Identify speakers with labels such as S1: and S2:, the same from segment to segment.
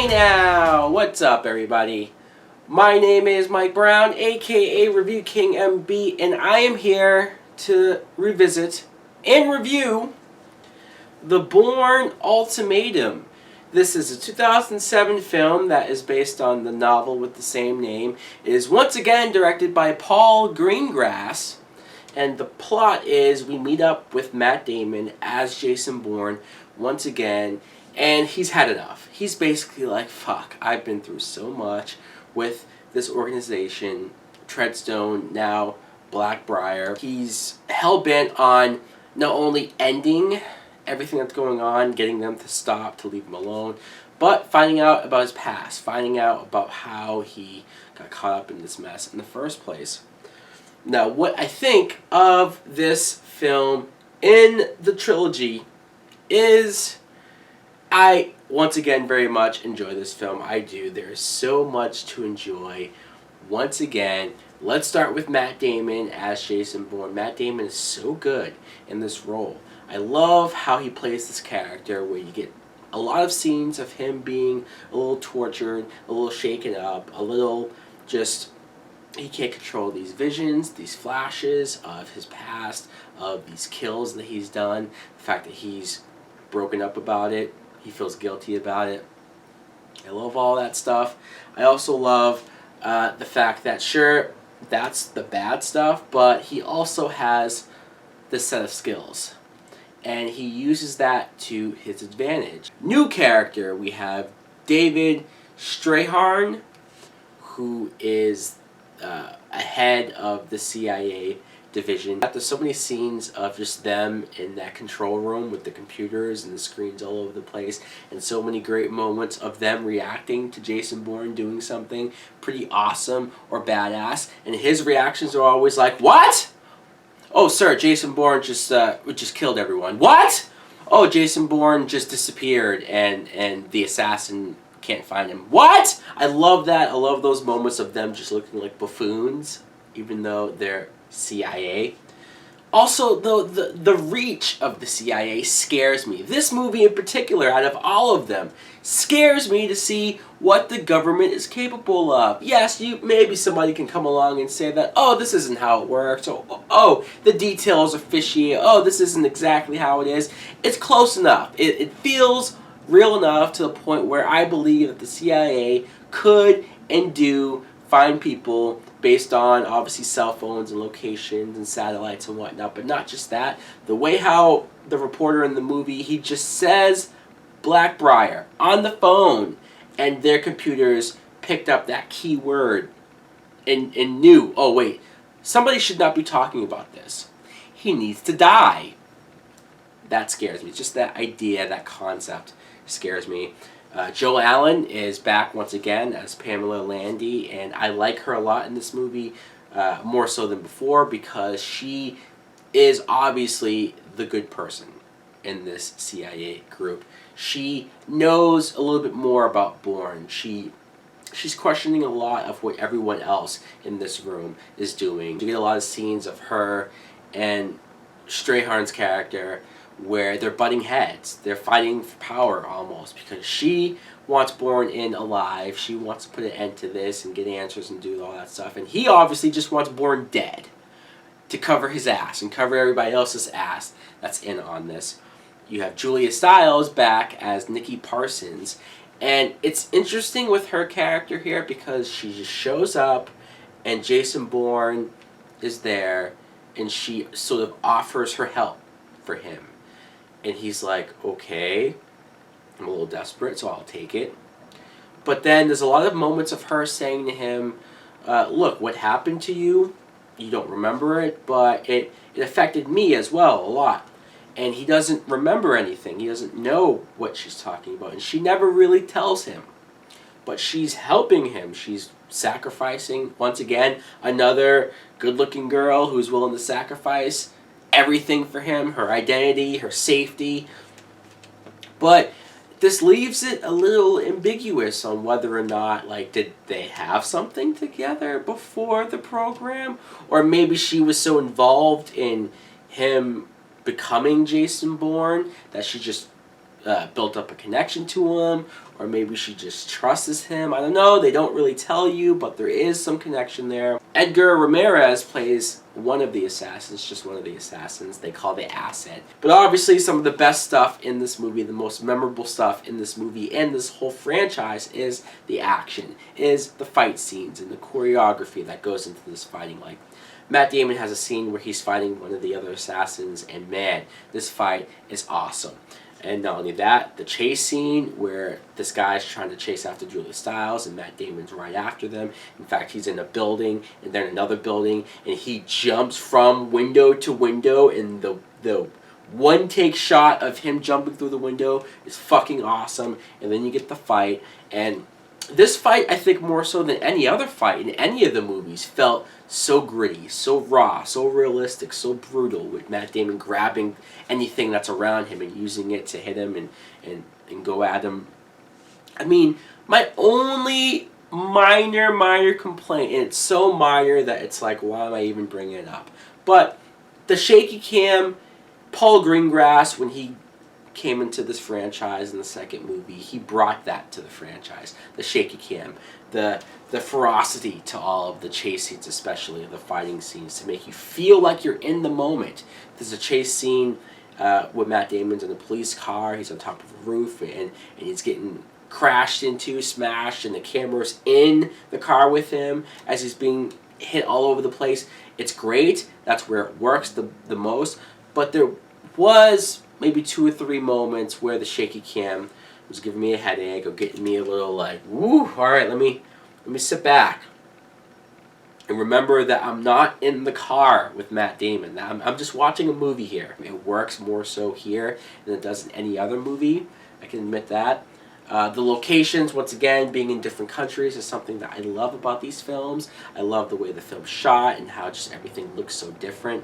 S1: Hey now, what's up everybody? My name is Mike Brown, aka ReviewKingMB, and I am here to revisit and review the Bourne Ultimatum. This is a 2007 film that is based on the novel with the same name. It is once again directed by Paul Greengrass, and the plot is we meet up with Matt Damon as Jason Bourne once again, and he's had enough. He's basically like, fuck, I've been through so much with this organization, Treadstone, now Blackbriar. He's hell-bent on not only ending everything that's going on, getting them to stop, to leave him alone, but finding out about his past, finding out about how he got caught up in this mess in the first place. Now, what I think of this film in the trilogy is I, once again, very much enjoy this film. I do. There is so much to enjoy. Once again, let's start with Matt Damon as Jason Bourne. Matt Damon is so good in this role. I love how he plays this character where you get a lot of scenes of him being a little tortured, a little shaken up, a little just, he can't control these visions, these flashes of his past, of these kills that he's done, the fact that he's broken up about it, he feels guilty about it. I love all that stuff. I also love the fact that, sure, that's the bad stuff, but he also has this set of skills, and he uses that to his advantage. New character, we have David Strathairn, who is ahead of the CIA division. There's so many scenes of just them in that control room with the computers and the screens all over the place, and so many great moments of them reacting to Jason Bourne doing something pretty awesome or badass, and his reactions are always like, "What? Oh, sir, Jason Bourne just killed everyone. What? Oh, Jason Bourne just disappeared and the assassin can't find him. What?" I love that. I love those moments of them just looking like buffoons, even though they're CIA. Also, the reach of the CIA scares me. This movie in particular, out of all of them, scares me to see what the government is capable of. Yes, maybe somebody can come along and say that, oh, this isn't how it works, or, oh, the details are fishy, oh, this isn't exactly how it is. It's close enough. It feels real enough to the point where I believe that the CIA could and do find people based on, obviously, cell phones and locations and satellites and whatnot, but not just that. The way how the reporter in the movie, he just says Blackbriar on the phone, and their computers picked up that key word and knew, oh wait, somebody should not be talking about this. He needs to die. That scares me. It's just that idea, that concept scares me. Joe Allen is back once again as Pamela Landy, and I like her a lot in this movie, more so than before, because she is obviously the good person in this CIA group. She knows a little bit more about Bourne. She's questioning a lot of what everyone else in this room is doing. You get a lot of scenes of her and Strathairn's character where they're butting heads. They're fighting for power almost, because she wants Bourne in alive. She wants to put an end to this and get answers and do all that stuff. And he obviously just wants Bourne dead to cover his ass and cover everybody else's ass that's in on this. You have Julia Stiles back as Nikki Parsons. And it's interesting with her character here because she just shows up and Jason Bourne is there and she sort of offers her help for him. And he's like, okay, I'm a little desperate, so I'll take it. But then there's a lot of moments of her saying to him, look, what happened to you, you don't remember it, but it affected me as well a lot. And he doesn't remember anything. He doesn't know what she's talking about. And she never really tells him. But she's helping him. She's sacrificing, once again, another good-looking girl who's willing to sacrifice everything for him, her identity, her safety. But this leaves it a little ambiguous on whether or not, like, did they have something together before the program? Or maybe she was so involved in him becoming Jason Bourne that she just built up a connection to him, or maybe she just trusts him. I don't know. They don't really tell you, but there is some connection there. Edgar Ramirez plays one of the assassins, just one of the assassins they call the Asset. But obviously some of the best stuff in this movie, the most memorable stuff in this movie and this whole franchise is the action, is the fight scenes and the choreography that goes into this fighting. Like, Matt Damon has a scene where he's fighting one of the other assassins, and man, this fight is awesome. And not only that, the chase scene where this guy's trying to chase after Julia Stiles and Matt Damon's right after them. In fact, he's in a building and then another building, and he jumps from window to window, and the one take shot of him jumping through the window is fucking awesome. And then you get the fight, and this fight, I think more so than any other fight in any of the movies, felt so gritty, so raw, so realistic, so brutal, with Matt Damon grabbing anything that's around him and using it to hit him and go at him. I mean, my only minor complaint, and it's so minor that it's like, why am I even bringing it up? But the shaky cam, Paul Greengrass, when he came into this franchise in the second movie, he brought that to the franchise. The shaky cam, the ferocity to all of the chase scenes, especially the fighting scenes, to make you feel like you're in the moment. There's a chase scene with Matt Damon's in a police car. He's on top of a roof, and he's getting crashed into, smashed, and the camera's in the car with him as he's being hit all over the place. It's great. That's where it works the most. But there was maybe 2 or 3 moments where the shaky cam was giving me a headache or getting me a little like, woo, all right, let me sit back and remember that I'm not in the car with Matt Damon. I'm just watching a movie here. It works more so here than it does in any other movie. I can admit that. The locations, once again, being in different countries is something that I love about these films. I love the way the film's shot and how just everything looks so different.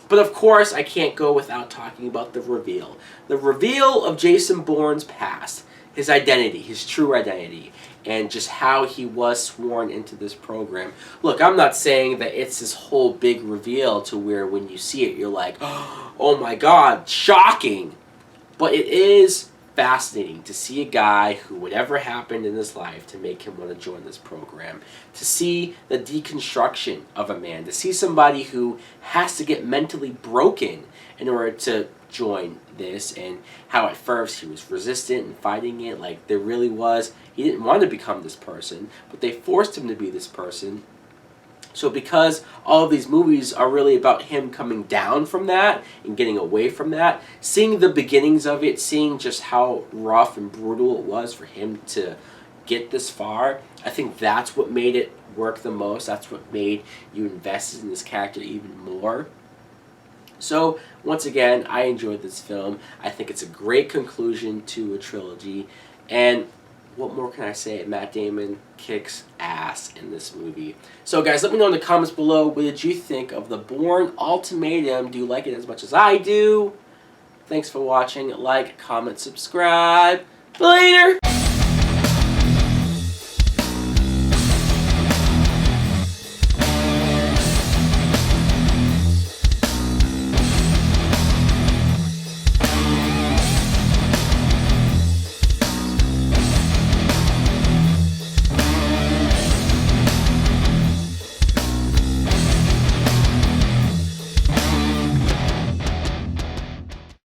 S1: But of course, I can't go without talking about the reveal. The reveal of Jason Bourne's past, his identity, his true identity, and just how he was sworn into this program. Look, I'm not saying that it's this whole big reveal to where when you see it, you're like, oh my God, shocking. But it is fascinating to see a guy who, whatever happened in his life to make him want to join this program, to see the deconstruction of a man, to see somebody who has to get mentally broken in order to join this, and how at first he was resistant and fighting it. Like, there really was, he didn't want to become this person, but they forced him to be this person. So because all of these movies are really about him coming down from that and getting away from that, seeing the beginnings of it, seeing just how rough and brutal it was for him to get this far, I think that's what made it work the most. That's what made you invest in this character even more. So, once again, I enjoyed this film. I think it's a great conclusion to a trilogy. And what more can I say? Matt Damon kicks ass in this movie. So guys, let me know in the comments below, what did you think of the Bourne Ultimatum? Do you like it as much as I do? Thanks for watching. Like, comment, subscribe. Later!